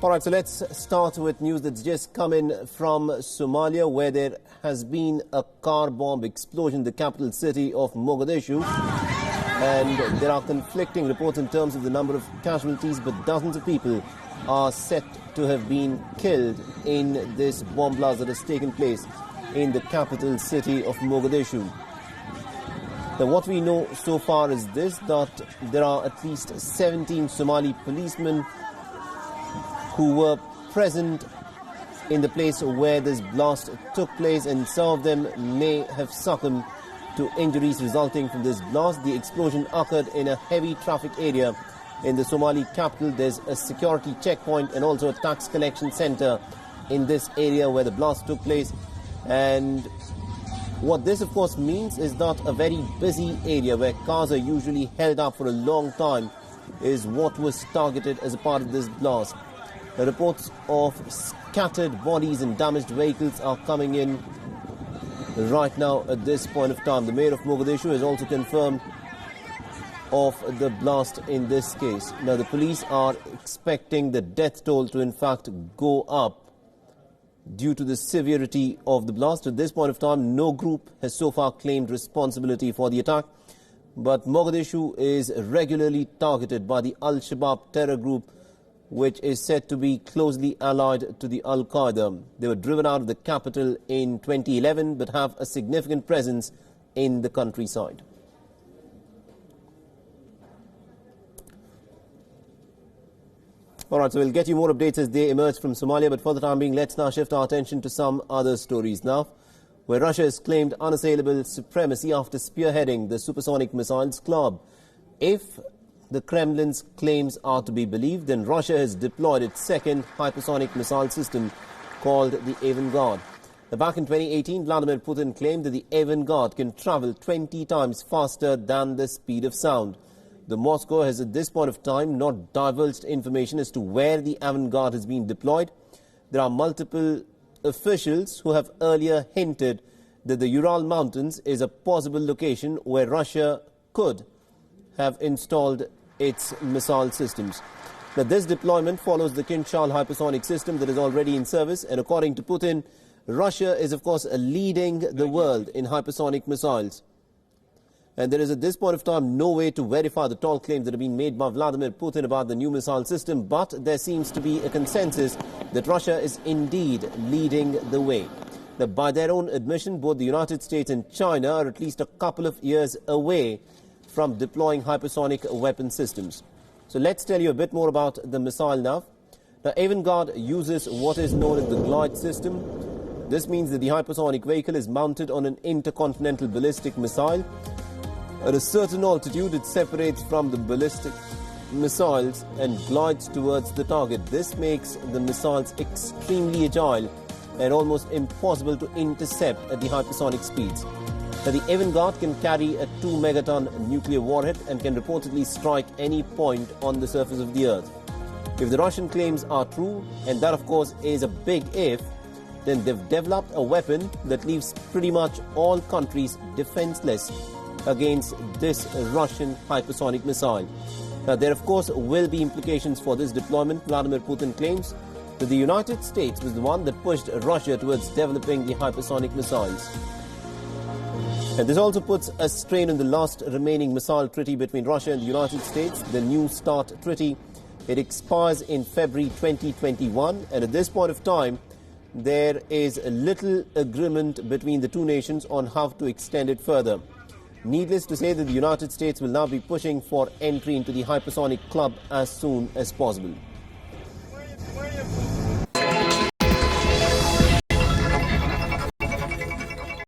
All right, so let's start with news that's just come in from Somalia, where there has been a car bomb explosion in the capital city of Mogadishu. And there are conflicting reports in terms of the number of casualties, but dozens of people are said to have been killed in this bomb blast that has taken place in the capital city of Mogadishu. Now, what we know so far is this, that there are at least 17 Somali policemen who were present in the place where this blast took place, and some of them may have succumbed to injuries resulting from this blast. The explosion occurred in a heavy traffic area in the Somali capital. There's a security checkpoint and also a tax collection center in this area where the blast took place. And what this of course means is that a very busy area where cars are usually held up for a long time is what was targeted as a part of this blast. The reports of scattered bodies and damaged vehicles are coming in right now at this point of time. The mayor of Mogadishu has also confirmed of the blast in this case. Now, the police are expecting the death toll to in fact go up due to the severity of the blast. At this point of time, no group has so far claimed responsibility for the attack, but Mogadishu is regularly targeted by the Al-Shabaab terror group, which is said to be closely allied to the Al-Qaeda. They were driven out of the capital in 2011 but have a significant presence in the countryside. All right, so we'll get you more updates as they emerge from Somalia, but for the time being, let's now shift our attention to some other stories now, where Russia has claimed unassailable supremacy after spearheading the supersonic missiles club. If the Kremlin's claims are to be believed, then Russia has deployed its second hypersonic missile system called the Avangard. Now, back in 2018, Vladimir Putin claimed that the Avangard can travel 20 times faster than the speed of sound. The Moscow has at this point of time not divulged information as to where the Avangard has been deployed. There are multiple officials who have earlier hinted that the Ural Mountains is a possible location where Russia could have installed its missile systems. Now, this deployment follows the Kinshal hypersonic system that is already in service, and according to Putin, Russia is of course leading the world in hypersonic missiles. And there is at this point of time no way to verify the tall claims that have been made by Vladimir Putin about the new missile system, but there seems to be a consensus that Russia is indeed leading the way. Now, by their own admission, both the United States and China are at least a couple of years away from deploying hypersonic weapon systems. So let's tell you a bit more about the missile now. The Avangard uses what is known as the glide system. This means that the hypersonic vehicle is mounted on an intercontinental ballistic missile. At a certain altitude, it separates from the ballistic missiles and glides towards the target. This makes the missiles extremely agile and almost impossible to intercept at the hypersonic speeds. Now, the Avangard can carry a 2-megaton nuclear warhead and can reportedly strike any point on the surface of the Earth. If the Russian claims are true, and that of course is a big if, then they've developed a weapon that leaves pretty much all countries defenseless against this Russian hypersonic missile. Now, there of course will be implications for this deployment. Vladimir Putin claims that the United States was the one that pushed Russia towards developing the hypersonic missiles. And this also puts a strain on the last remaining missile treaty between Russia and the United States, the New START treaty. It expires in February 2021, and at this point of time, there is little agreement between the two nations on how to extend it further. Needless to say that the United States will now be pushing for entry into the hypersonic club as soon as possible.